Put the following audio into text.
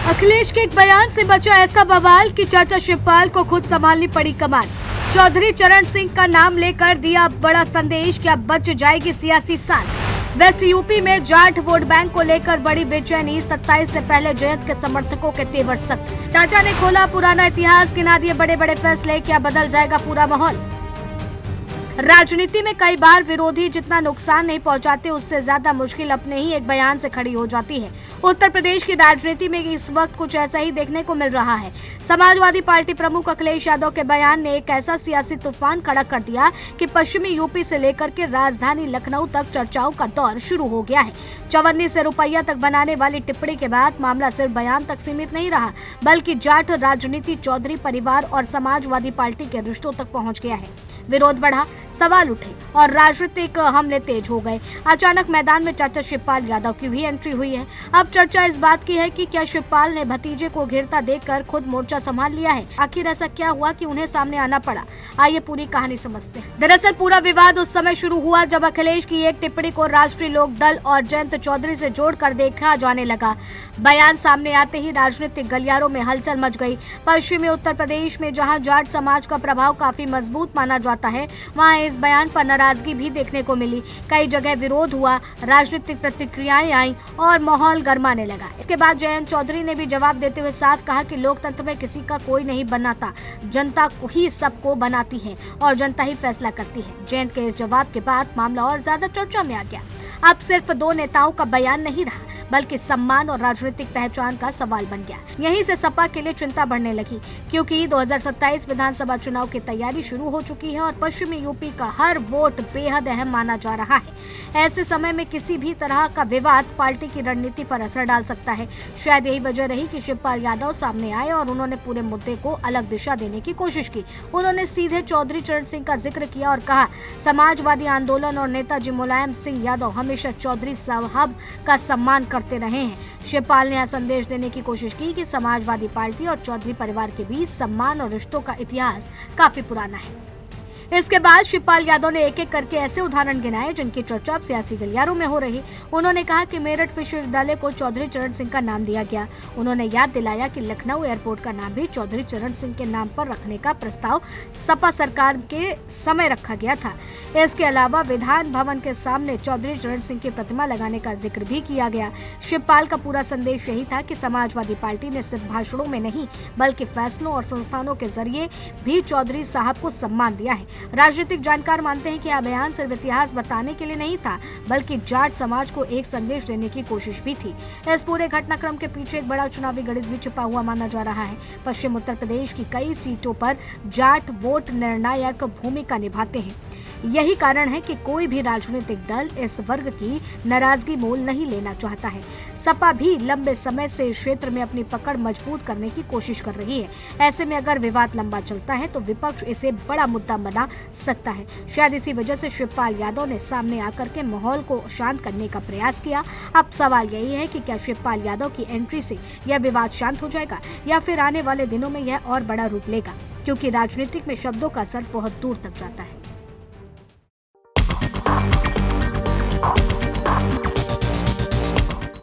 अखिलेश के एक बयान से बचा ऐसा बवाल कि चाचा शिवपाल को खुद संभालनी पड़ी कमान। चौधरी चरण सिंह का नाम लेकर दिया बड़ा संदेश, क्या बच जाएगी सियासी साथ। वेस्ट यूपी में जाट वोट बैंक को लेकर बड़ी बेचैनी, 27 से पहले जयंत के समर्थकों के तेवर सख्त। चाचा ने खोला पुराना इतिहास, गिना दिए बड़े बड़े फैसले, क्या बदल जाएगा पूरा माहौल। राजनीति में कई बार विरोधी जितना नुकसान नहीं पहुंचाते, उससे ज्यादा मुश्किल अपने ही एक बयान से खड़ी हो जाती है। उत्तर प्रदेश की राजनीति में इस वक्त कुछ ऐसा ही देखने को मिल रहा है। समाजवादी पार्टी प्रमुख अखिलेश यादव के बयान ने एक ऐसा सियासी तूफान खड़ा कर दिया कि पश्चिमी यूपी से लेकर के राजधानी लखनऊ तक चर्चाओं का दौर शुरू हो गया है। 54 से रुपया तक बनाने वाली टिप्पणी के बाद मामला सिर्फ बयान तक सीमित नहीं रहा, बल्कि जाट राजनीति, चौधरी परिवार और समाजवादी पार्टी के रिश्तों तक पहुंच गया है। विरोध बढ़ा, सवाल उठे और राजनीतिक हमले तेज हो गए। अचानक मैदान में चाचा शिवपाल यादव की भी एंट्री हुई है। अब चर्चा इस बात की है कि क्या शिवपाल ने भतीजे को घिरता देखकर खुद मोर्चा संभाल लिया है। आखिर ऐसा क्या हुआ कि उन्हें सामने आना पड़ा। आइए पूरी कहानी समझते हैं। दरअसल पूरा विवाद उस समय शुरू हुआ जब अखिलेश की एक टिप्पणी को राष्ट्रीय लोक दल और जयंत चौधरी से जोड़कर देखा जाने लगा। बयान सामने आते ही राजनीतिक गलियारों में हलचल मच गई। पश्चिमी उत्तर प्रदेश में जहां जाट समाज का प्रभाव काफी मजबूत माना जाता है, वहां इस बयान पर नाराजगी भी देखने को मिली। कई जगह विरोध हुआ, राजनीतिक प्रतिक्रियाएं आई और माहौल गरमाने लगा। इसके बाद जयंत चौधरी ने भी जवाब देते हुए साफ कहा कि लोकतंत्र में किसी का कोई नहीं बनाता, जनता को ही सबको बनाती है और जनता ही फैसला करती है। जयंत के इस जवाब के बाद मामला और ज्यादा चर्चा में आ गया। अब सिर्फ दो नेताओं का बयान नहीं रहा, बल्कि सम्मान और राजनीतिक पहचान का सवाल बन गया। यहीं से सपा के लिए चिंता बढ़ने लगी, क्योंकि 2027 विधानसभा चुनाव की तैयारी शुरू हो चुकी है और पश्चिमी यूपी का हर वोट बेहद अहम माना जा रहा है। ऐसे समय में किसी भी तरह का विवाद पार्टी की रणनीति पर असर डाल सकता है। शायद यही वजह रही कि शिवपाल यादव सामने आए और उन्होंने पूरे मुद्दे को अलग दिशा देने की कोशिश की। उन्होंने सीधे चौधरी चरण सिंह का जिक्र किया और कहा, समाजवादी आंदोलन और नेताजी मुलायम सिंह यादव हमेशा चौधरी साहब का सम्मान करते रहे हैं। शिवपाल ने यह संदेश देने की कोशिश की कि समाजवादी पार्टी और चौधरी परिवार के बीच सम्मान और रिश्तों का इतिहास काफी पुराना है। इसके बाद शिवपाल यादव ने एक एक करके ऐसे उदाहरण गिनाए जिनकी चर्चा अब सियासी गलियारों में हो रही। उन्होंने कहा कि मेरठ विश्वविद्यालय को चौधरी चरण सिंह का नाम दिया गया। उन्होंने याद दिलाया कि लखनऊ एयरपोर्ट का नाम भी चौधरी चरण सिंह के नाम पर रखने का प्रस्ताव सपा सरकार के समय रखा गया था। इसके अलावा विधान भवन के सामने चौधरी चरण सिंह की प्रतिमा लगाने का जिक्र भी किया गया। शिवपाल का पूरा संदेश यही था कि समाजवादी पार्टी ने सिर्फ भाषणों में नहीं, बल्कि फैसलों और संस्थानों के जरिए भी चौधरी साहब को सम्मान दिया है। राजनीतिक जानकार मानते हैं कि यह बयान सिर्फ इतिहास बताने के लिए नहीं था, बल्कि जाट समाज को एक संदेश देने की कोशिश भी थी। इस पूरे घटनाक्रम के पीछे एक बड़ा चुनावी गणित भी छिपा हुआ माना जा रहा है। पश्चिम उत्तर प्रदेश की कई सीटों पर जाट वोट निर्णायक भूमिका निभाते हैं। यही कारण है कि कोई भी राजनीतिक दल इस वर्ग की नाराजगी मोल नहीं लेना चाहता है। सपा भी लंबे समय से इस क्षेत्र में अपनी पकड़ मजबूत करने की कोशिश कर रही है। ऐसे में अगर विवाद लंबा चलता है तो विपक्ष इसे बड़ा मुद्दा बना सकता है। शायद इसी वजह से शिवपाल यादव ने सामने आकर के माहौल को शांत करने का प्रयास किया। अब सवाल यही है कि क्या शिवपाल यादव की एंट्री से यह विवाद शांत हो जाएगा या फिर आने वाले दिनों में यह और बड़ा रूप लेगा, क्योंकि राजनीतिक में शब्दों का असर बहुत दूर तक जाता है।